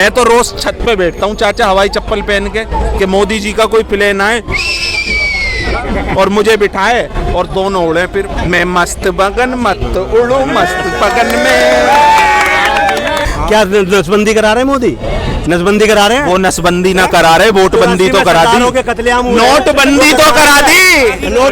मैं तो रोज छत पे बैठता हूँ चाचा हवाई चप्पल पहन के कि मोदी जी का कोई प्लेन आए और मुझे बिठाए और दोनों उड़े, फिर मैं मस्त बगन मत उड़ू मस्त बगन में। क्या नसबंदी करा रहे हैं मोदी? नसबंदी करा रहे हैं? वो नसबंदी ना करा रहे, वोटबंदी तो करा दी, नोटबंदी तो करा दी,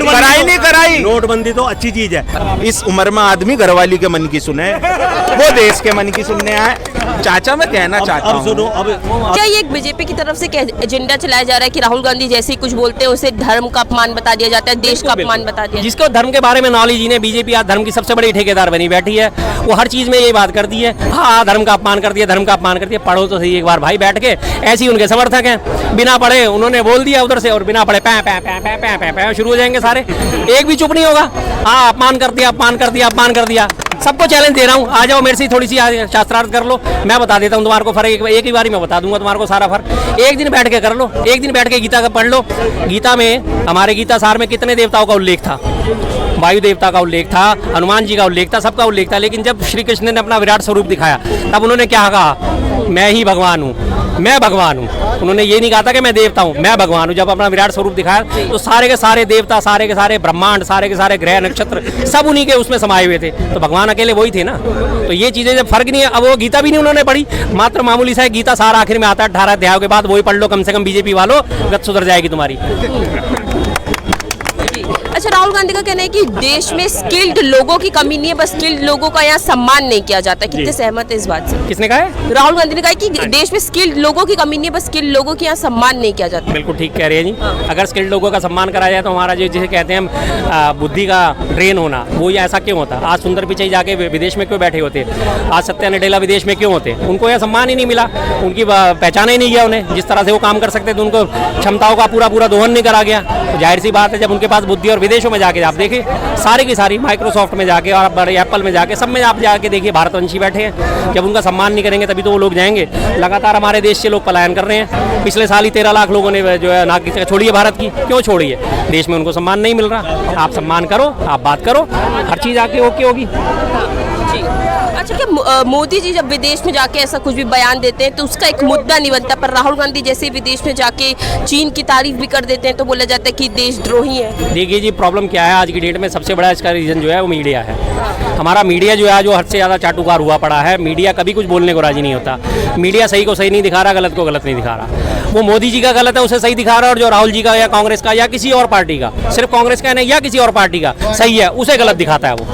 कराई नहीं कराई। नोटबंदी तो अच्छी चीज है। इस उम्र में आदमी घरवाली के मन की सुने, वो देश के मन की सुनने आए। चाचा मैं कहना चाहता हूँ, सुनो अब क्या ये एक बीजेपी की तरफ से एजेंडा चलाया जा रहा है कि राहुल गांधी जैसे ही कुछ बोलते हैं उसे धर्म का अपमान बता दिया जाता है, देश का अपमान बता दिया? जिसको धर्म के बारे में नॉलेज ही नहीं, बीजेपी आज धर्म की सबसे बड़ी ठेकेदार बनी बैठी है। वो हर चीज में ये बात करती है, हाँ धर्म का अपमान कर दिया, धर्म का अपमान कर दिया। पढ़ो तो सही एक बार भाई बैठ के, ऐसे ही उनके समर्थक हैं, बिना पढ़े उन्होंने बोल दिया उधर से और बिना पढ़े पै पै पै पै पै पै पै शुरू हो जाएंगे सारे, एक भी चुप नहीं होगा। हाँ अपमान कर दिया, अपमान कर दिया, अपमान कर दिया। सबको चैलेंज दे रहा हूँ, आ जाओ मेरे से थोड़ी सी शास्त्रार्थ कर लो, मैं बता देता हूँ तुम्हारे को फर्क। एक ही बारी में बता दूंगा तुम्हारे को सारा फर्क। एक दिन बैठ के कर लो, एक दिन बैठ के गीता का पढ़ लो। गीता में, हमारे गीता सार में कितने देवताओं का उल्लेख था? वायु देवता का उल्लेख था, हनुमान जी का उल्लेख था, सबका उल्लेख था। लेकिन जब श्री कृष्ण ने अपना विराट स्वरूप दिखाया तब उन्होंने क्या कहा? मैं ही भगवान हूँ, मैं भगवान हूँ। उन्होंने ये नहीं कहा था कि मैं देवता हूँ, मैं भगवान हूँ। जब अपना विराट स्वरूप दिखाया तो सारे के सारे देवता, सारे के सारे ब्रह्मांड, सारे के सारे ग्रह नक्षत्र सब उन्हीं के उसमें समाये हुए थे। तो भगवान अकेले वही थे ना। तो ये चीजें जब फर्क नहीं है, अब वो गीता भी नहीं उन्होंने पढ़ी, मात्र मामूली सा गीता सारा आखिर में आता है 18 अध्यायों के बाद, वही पढ़ लो कम से कम बीजेपी वालों, गत सुधर जाएगी तुम्हारी। अच्छा, राहुल गांधी का कहना है कि देश में स्किल्ड लोगों की कमी नहीं है, बस स्किल्ड लोगों का यहाँ सम्मान नहीं किया जाता। कितने सहमत है इस बात से? किसने कहा है? राहुल गांधी ने कहा कि देश में स्किल्ड लोगों की कमी नहीं है, बस स्किल्ड लोगों के यहाँ सम्मान नहीं किया जाता। बिल्कुल ठीक कह रहे हैं जी। अगर स्किल्ड लोगों का सम्मान कराया जाए तो हमारा जो जिसे कहते हैं हम बुद्धि का ड्रेन होना, वो ये ऐसा क्यों होता? आज सुंदर पिचाई जाके विदेश में क्यों बैठे होते? आज सत्या नडेला विदेश में क्यों होते? उनको यह सम्मान ही नहीं मिला, उनकी पहचान ही नहीं गया उन्हें। जिस तरह से वो काम कर सकते थे उनको क्षमताओं का पूरा दोहन नहीं करा गया। तो जाहिर सी बात है जब उनके पास बुद्धि, और विदेशों में जाके आप देखिए सारी की सारी माइक्रोसॉफ्ट में जाके और बड़े एप्पल में जाके सब में आप जाके देखिए भारतवंशी बैठे हैं। जब उनका सम्मान नहीं करेंगे तभी तो वो लोग जाएंगे। लगातार हमारे देश से लोग पलायन कर रहे हैं। पिछले साल ही 13 लाख लोगों ने जो है नागरिकता छोड़ी है भारत की। क्यों छोड़ी है? देश में उनको सम्मान नहीं मिल रहा। आप सम्मान करो, आप बात करो, हर चीज़ आके ओके होगी। अच्छा, क्या मोदी जी जब विदेश में जाके ऐसा कुछ भी बयान देते हैं तो उसका एक मुद्दा नहीं बनता, पर राहुल गांधी जैसे विदेश में जाके चीन की तारीफ भी कर देते हैं तो बोला जाता है कि देशद्रोही है? देखिए जी, प्रॉब्लम क्या है आज की डेट में, सबसे बड़ा इसका रीज़न जो है वो मीडिया है। हमारा मीडिया जो है जो हद से ज़्यादा चाटुकार हुआ पड़ा है। मीडिया कभी कुछ बोलने को राजी नहीं होता। मीडिया सही को सही नहीं दिखा रहा, गलत को गलत नहीं दिखा रहा। वो मोदी जी का गलत है उसे सही दिखा रहा है, और जो राहुल जी का या कांग्रेस का या किसी और पार्टी का, सिर्फ कांग्रेस का नहीं या किसी और पार्टी का सही है, उसे गलत दिखाता है वो।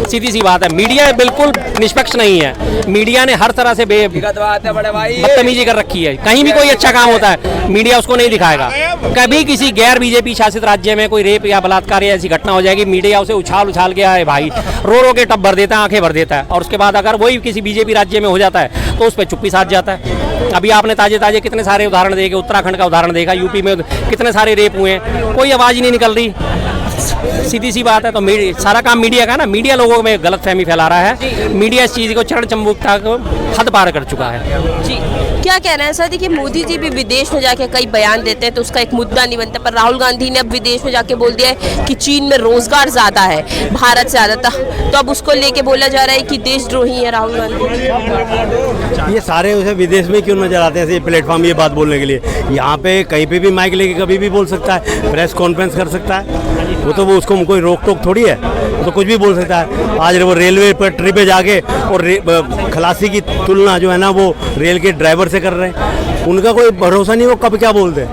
सीधी सी बात है, मीडिया बिल्कुल निष्पक्ष नहीं है। मीडिया ने हर तरह से बदतमीजी कर रखी है। कहीं भी कोई अच्छा काम होता है मीडिया उसको नहीं दिखाएगा। कभी किसी गैर बीजेपी शासित राज्य में कोई रेप या बलात्कार या ऐसी घटना हो जाएगी, मीडिया उसे उछाल के आए भाई रो के टब भर देता है, आंखें भर देता है। और उसके बाद अगर वही किसी बीजेपी राज्य में हो जाता है तो उस पर चुप्पी साध जाता है। अभी आपने ताजे कितने सारे उदाहरण देखे, उत्तराखंड का उदाहरण देखा, यूपी में कितने सारे रेप हुए, कोई आवाज़ ही नहीं निकल रही। सीधी सी बात है। तो सारा काम मीडिया का ना, मीडिया लोगों में गलतफहमी फैला रहा है। मीडिया इस चीज़ को चरण चंबुकता को हद पार कर चुका है जी। क्या कहना है सर? देखिए, मोदी जी भी विदेश में जाके कई बयान देते हैं तो उसका एक मुद्दा नहीं बनता, पर राहुल गांधी ने अब विदेश में जाके बोल दिया है कि चीन में रोजगार ज्यादा है भारत से ज्यादा, तो अब उसको लेके बोला जा रहा है कि देशद्रोही है राहुल गांधी। ये सारे उसे विदेश में क्यों नजर आते हैं प्लेटफॉर्म ये बात बोलने के लिए? यहाँ पे कहीं पे भी माइक लेके कभी भी बोल सकता है, प्रेस कॉन्फ्रेंस कर सकता है। वो उसको कोई रोक टोक थोड़ी है, तो कुछ भी बोल सकता है। आज वो रेलवे पटरी पे जाके और खलासी की तुलना जो है ना वो रेल के ड्राइवर से कर रहे हैं। उनका कोई भरोसा नहीं वो कब क्या बोलते हैं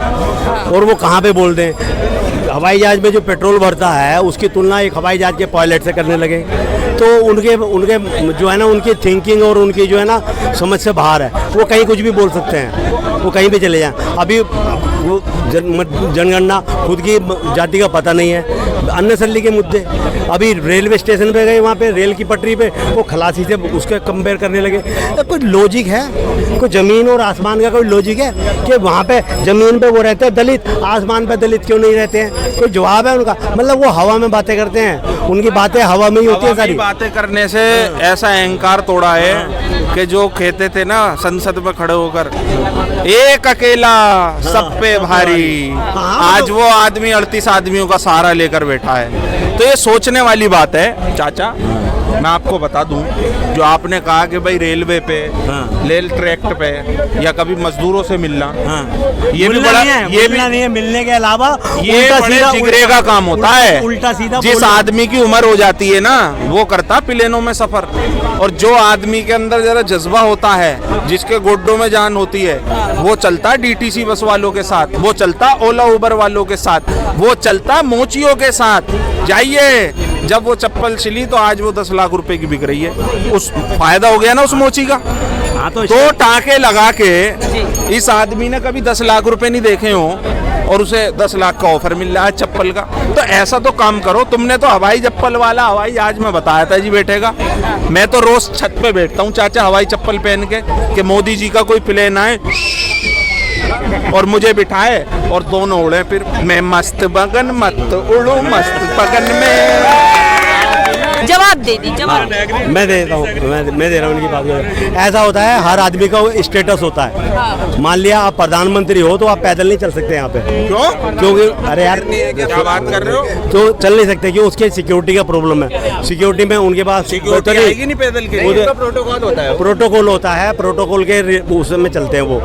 और वो कहाँ पे बोलते हैं। हवाई जहाज में जो पेट्रोल भरता है उसकी तुलना एक हवाई जहाज के पायलट से करने लगे, तो उनके जो है ना उनकी थिंकिंग और उनकी जो है ना समझ से बाहर है। वो कहीं कुछ भी बोल सकते हैं, वो कहीं भी चले जाएं। अभी वो जनगणना खुद की जाति का पता नहीं है, अन्य सल्ली के मुद्दे। अभी रेलवे स्टेशन पे गए, वहाँ पे रेल की पटरी पे वो खलासी से उसके कंपेयर करने लगे। तो कोई लॉजिक है? कोई ज़मीन और आसमान का कोई लॉजिक है कि वहाँ पे ज़मीन पे वो रहते हैं दलित, आसमान पे दलित क्यों नहीं रहते हैं? कोई जवाब है उनका? मतलब वो हवा में बातें करते हैं, उनकी बातें हवा में ही होती है सारी। बातें करने से ऐसा अहंकार तोड़ा है कि जो कहते थे ना संसद में खड़े होकर, एक अकेला सब पे भारी, आज वो आदमी 38 आदमियों का सहारा लेकर बैठा है। तो ये सोचने वाली बात है चाचा। मैं आपको बता दूं, जो आपने कहा कि भाई रेलवे पे, रेल ट्रैक पे या कभी मजदूरों से मिलना, ये भी बड़ा, ये भी नहीं है, मिलने के अलावा ये बड़े जिगरे का काम होता है। उल्टा सीधा जिस आदमी की उम्र हो जाती है ना, वो करता प्लेनों में सफर, और जो आदमी के अंदर जरा जज्बा होता है, जिसके गोड्डों में जान होती है, वो चलता डीटीसी बस वालों के साथ, वो चलता ओला उबर वालों के साथ, वो चलता मोचियों के साथ। जाइए, जब वो चप्पल सिली तो आज वो 10 लाख रुपए की बिक रही है। उस फायदा हो गया ना उस मोची का। तो टाके लगा के इस आदमी ने कभी 10 लाख रुपए नहीं देखे हो और उसे 10 लाख का ऑफर मिल रहा है चप्पल का। तो ऐसा तो काम करो। तुमने तो हवाई चप्पल वाला हवाई जहाज में बताया था जी बैठेगा। मैं तो रोज छत पे बैठता हूँ चाचा हवाई चप्पल पहन के, कि मोदी जी का कोई प्लेन आए और मुझे बिठाए और दोनों उड़े, फिर मैं मस्त बगन मत उड़ू मस्त बगन में। जवाब दे दी, जवाब। मैं देता हूँ, मैं दे रहा हूँ उनकी बात। ऐसा होता है, हर आदमी का स्टेटस होता है। मान लिया आप प्रधानमंत्री हो तो आप पैदल नहीं चल सकते यहाँ पे। क्यों? क्योंकि अरे यार क्या बात कर रहे हो? तो चल नहीं सकते, क्यों? उसके सिक्योरिटी का प्रॉब्लम है। सिक्योरिटी में उनके पास आएगी नहीं पैदल के, प्रोटोकॉल होता है। प्रोटोकॉल होता है, प्रोटोकॉल के उसमें चलते हैं वो।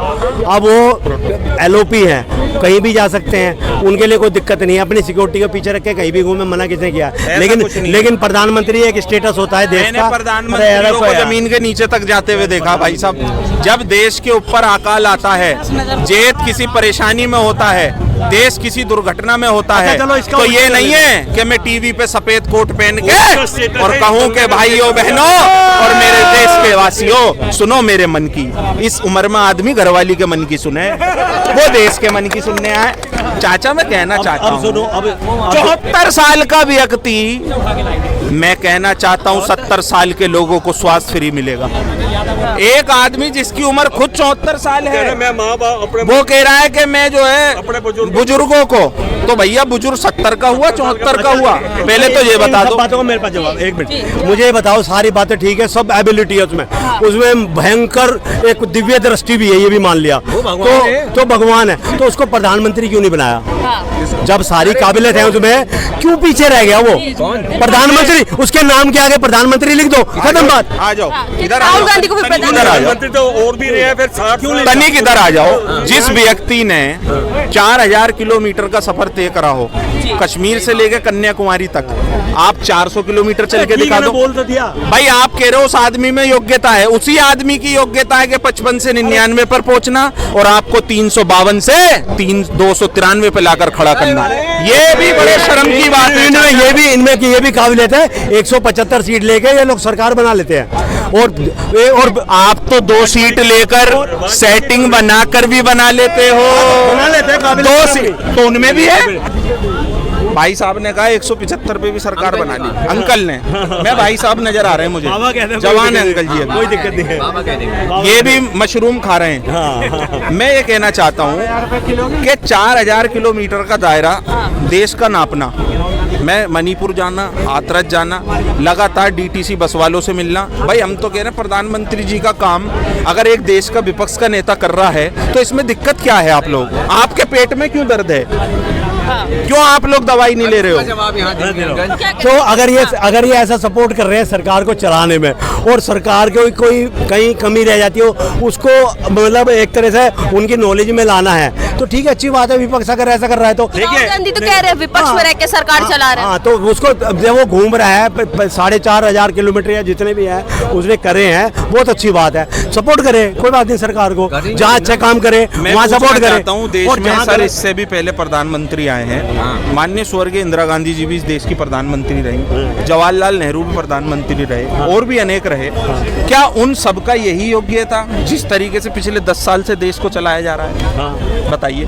अब वो एलओपी है, कहीं भी जा सकते हैं, उनके लिए कोई दिक्कत नहीं है। अपनी सिक्योरिटी के पीछे रख के कहीं भी घूमे, मना किसने किया? लेकिन प्रधानमंत्री एक स्टेटस होता है देश का। प्रधानमंत्री को जमीन के नीचे तक जाते हुए देखा भाई साहब। जब देश के ऊपर अकाल आता है, जेठ किसी परेशानी में होता है, देश किसी दुर्घटना में होता है, तो ये नहीं है कि मैं टीवी पे सफेद कोट पहन के और कहूं कि भाइयों बहनों और मेरे देश के वासियों सुनो मेरे मन की। इस उम्र में आदमी घरवाली के मन की सुने, वो देश के मन की सुनने आए। चाचा मैं कहना चाहता हूँ, 74 साल का व्यक्ति, मैं कहना चाहता हूँ 70 साल के लोगों को स्वास्थ्य फ्री मिलेगा। एक आदमी जिसकी उम्र खुद 74 साल है, वो कह रहा है कि मैं जो है बुजुर्गों को, तो भैया बुजुर्ग 70 का हुआ 74 का हुआ? पहले तो ये बता दो। बातों का मेरे पास जवाब, एक मिनट मुझे ये बताओ। सारी बातें ठीक है, सब एबिलिटी है उसमें भयंकर एक दिव्य दृष्टि भी है, ये भी मान लिया तो भगवान है, तो उसको प्रधानमंत्री क्यों नहीं बनाया? जब सारी काबिलियत है उसमें, क्यों पीछे रह गया वो? प्रधानमंत्री, उसके नाम के आगे प्रधानमंत्री लिख दो, खत्म बात। आ जाओ इधर, राहुल गांधी को प्रधानमंत्री तो और भी रहे, फिर तनिक इधर आ जाओ। जिस व्यक्ति ने 4000 किलोमीटर का सफर तय करा हो, कश्मीर से लेकर कन्याकुमारी तक, आप 400 किलोमीटर चल के दिखा दो। बोल तो दिया भाई, आप कह रहे हो उस आदमी में योग्यता है, उसी आदमी की योग्यता है कि 55 से 99 पर पहुंचना, और आपको 352 से 293 पे लाकर खड़ा करना। ये भी बड़े शर्म की बात है। इनमें ये भी काबिलियत है, 175 सीट लेके ये लोग सरकार बना लेते हैं। और आप तो 2 सीट लेकर सेटिंग बनाकर भी बना लेते हो। बना लेते हैं, 2 सीट तो उनमें भी है। भाई साहब ने कहा 175 पे भी सरकार बना ली। अंकल ने, मैं भाई साहब नजर आ रहे हैं मुझे, जवान है अंकल जी, कोई दिक्कत नहीं है। ये भी मशरूम खा रहे हैं। मैं ये कहना चाहता हूँ कि 4000 किलोमीटर का दायरा देश का नापना, मैं मणिपुर जाना, हाथरस जाना, लगातार डीटीसी बस वालों से मिलना। भाई हम तो कह रहे हैं प्रधानमंत्री जी का काम अगर एक देश का विपक्ष का नेता कर रहा है तो इसमें दिक्कत क्या है? आप लोग, आपके पेट में क्यों दर्द है? क्यों आप लोग दवाई नहीं ले रहे हो? तो अगर ये ऐसा सपोर्ट कर रहे हैं सरकार को चलाने में, और सरकार को कोई कहीं कमी रह जाती हो उसको मतलब एक तरह से उनकी नॉलेज में लाना है, तो ठीक है, अच्छी बात है। विपक्ष अगर ऐसा कर रहा है तो राहुल गांधी तो कह रहे हैं विपक्ष में रह के सरकार चला रहे हैं। तो उसको जब वो घूम रहा है 4500 किलोमीटर या जितने भी है उसने करे हैं, बहुत अच्छी बात है, सपोर्ट करे, कोई बात नहीं। सरकार को जहाँ अच्छा काम करे वहाँ सपोर्ट करे। देश में सर इससे भी पहले प्रधानमंत्री आए हैं, माननीय स्वर्गीय इंदिरा गांधी जी भी इस देश की प्रधानमंत्री रही, जवाहरलाल नेहरू भी प्रधानमंत्री रहे, और भी अनेक रहे। क्या उन सबका यही योग्य था जिस तरीके से पिछले 10 साल से देश को चलाया जा रहा है? बताइए।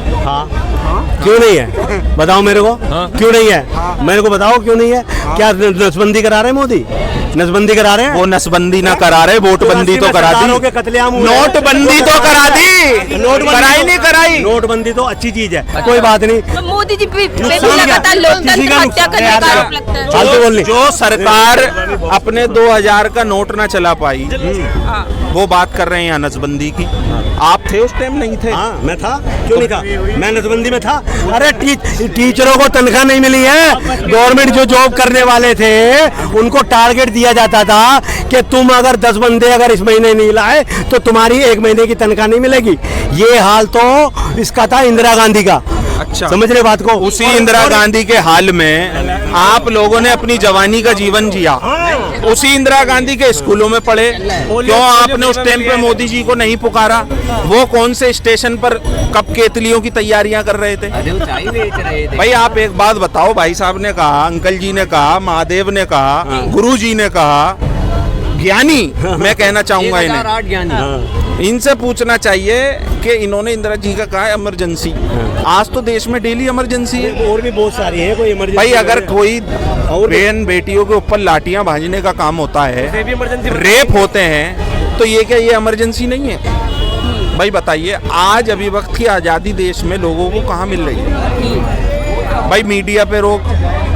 क्यों नहीं है? बताओ मेरे को, क्यों नहीं है? मेरे को बताओ क्यों नहीं है? क्या नसबंदी करा रहे हैं मोदी? नसबंदी करा रहे हैं? वो नसबंदी ना करा रहे, वोटबंदी तो करा दी, नोटबंदी तो करा दी, कराई नहीं कराई। नोटबंदी तो अच्छी चीज है, कोई बात नहीं। तो मोदी जी पे भी लगातार लोकतंत्र हत्या करने का आरोप लगता है। जो सरकार अपने 2000 का नोट ना चला पाई, वो बात कर रहे हैं नसबंदी की। आप थे उस टाइम, नहीं थे? हाँ मैं था, क्यों नहीं था, मैं नसबंदी में था। अरे टीचरों को तनख्वाह नहीं मिली है। गवर्नमेंट जो जॉब करने वाले थे उनको टारगेट दिया जाता था कि तुम अगर 10 बंदे अगर इस महीने नहीं लाए तो तुम्हारी 1 महीने की तनख्वाह नहीं मिलेगी। ये हाल तो इसका था इंदिरा गांधी का। अच्छा, समझ रहे बात को? उसी इंदिरा गांधी के हाल में आप लोगों ने अपनी जवानी का जीवन जिया, उसी इंदिरा गांधी के स्कूलों में पढ़े। क्यों आपने उस टाइम पे मोदी जी को नहीं पुकारा? वो कौन से स्टेशन पर कब केतलियों की तैयारियां कर रहे थे? भाई आप एक बात बताओ, भाई साहब ने कहा, अंकल जी ने कहा, महादेव ने कहा, गुरु जी ने कहा, ज्ञानी मैं कहना चाहूंगा इन्हें, इनसे पूछना चाहिए कि इन्होंने इंदिरा जी का कहा इमरजेंसी। आज तो देश में डेली इमरजेंसी है। और भी बहुत सारी है, कोई इमरजेंसी भाई अगर कोई बहन बेटियों के ऊपर लाठियां भाजने का काम होता है, रेप होते हैं, तो ये क्या ये इमरजेंसी नहीं है? भाई बताइए, आज अभी वक्त की आज़ादी देश में लोगों को कहाँ मिल रही है? भाई मीडिया पे रोक,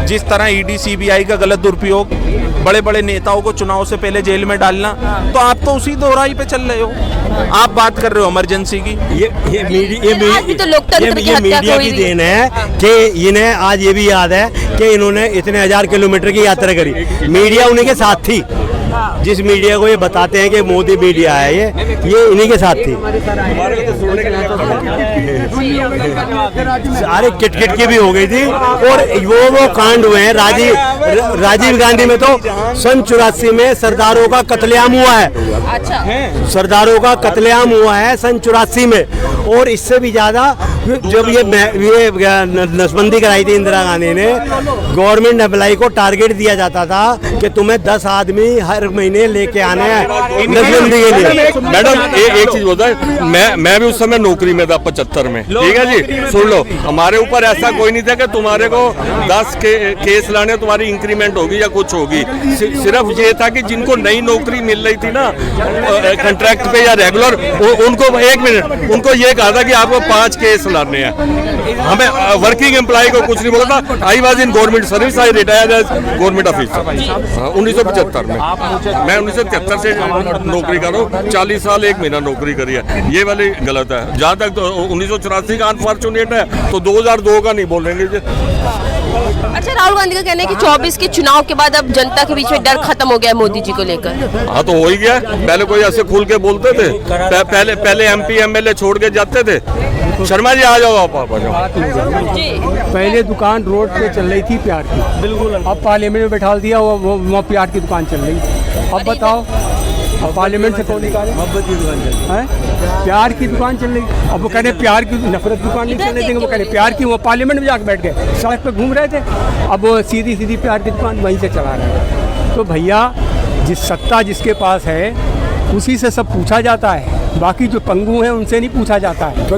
जिस तरह ईडी सीबीआई का गलत दुरुपयोग, बड़े बड़े नेताओं को चुनाव से पहले जेल में डालना, तो आप तो उसी दोहराई पे चल रहे हो। आप बात कर रहे हो इमरजेंसी की। ये आज भी तो लोकतंत्र की हत्या मीडिया की देन है कि इन्हें आज ये भी याद है कि इन्होंने इतने 1000 किलोमीटर की यात्रा करी। मीडिया उन्हीं के साथ थी। जिस मीडिया को ये बताते हैं कि मोदी मीडिया है, ये इन्हीं के साथ थी। सारे किटकिट की भी हो गई थी। और वो कांड हुए हैं राजीव गांधी में तो सन 84 में सरदारों का कत्लेआम हुआ है। अच्छा, सरदारों का कत्लेआम हुआ है सन 84 में। और इससे भी ज्यादा जब ये नसबंदी कराई थी इंदिरा गांधी ने, गवर्नमेंट एम्प्लॉय को टारगेट दिया जाता था कि तुम्हें 10 आदमी हर महीने लेके आने हैं नसबंदी के लिए। मैडम एक चीज होता है, मैं भी उस समय नौकरी में था 75 में, ठीक है जी, सुन लो, हमारे ऊपर ऐसा कोई नहीं था कि तुम्हारे को 10 केस लाने तुम्हारी इंक्रीमेंट होगी या कुछ होगी। सिर्फ ये था कि जिनको नई नौकरी मिल रही थी ना कॉन्ट्रैक्ट पे या रेगुलर, उनको 1 मिनट उनको ये कहा था कि आपको 5 केस लाने हैं। हमें वर्किंग एम्प्लॉय को कुछ नहीं बोला था। I was in government service, I retired as government officer 1975 में। मैं 1973 से नौकरी कर रहा हूँ, 40 साल 1 महीना नौकरी करी है। ये वाली गलत है। जहाँ तक तो 1984 का अनफॉर्चुनेट है, तो 2002 का नहीं बोलेंगे। अच्छा, राहुल गांधी का कहना है कि 24 के चुनाव के बाद अब जनता के बीच में डर खत्म हो गया है मोदी जी को लेकर। हाँ तो हो ही गया। पहले कोई ऐसे खुल के बोलते थे? पहले MP MLA छोड़ के जाते थे। शर्मा जी आ जाओ, आप आ जाओ। पहले दुकान रोड पे चल रही थी प्यार की, बिल्कुल। अब पार्लियामेंट में बैठा दिया, वो प्यार की दुकान चल रही। अब बताओ, अब पार्लियामेंट से कौन निकाले? मोहब्बत की दुकान चल रही है, प्यार की दुकान चल रही। अब वो कह रहे प्यार की, नफरत दुकान नहीं चलने देंगे। वो कह रहे प्यार की, वो पार्लियामेंट में जाकर बैठ गए, सड़क पे घूम रहे थे। अब वो सीधी सीधी प्यार की दुकान वहीं से चला रहे हैं। तो भैया, जिस सत्ता जिसके पास है उसी से सब पूछा जाता है, बाकी जो पंगु हैं उनसे नहीं पूछा जाता है। तो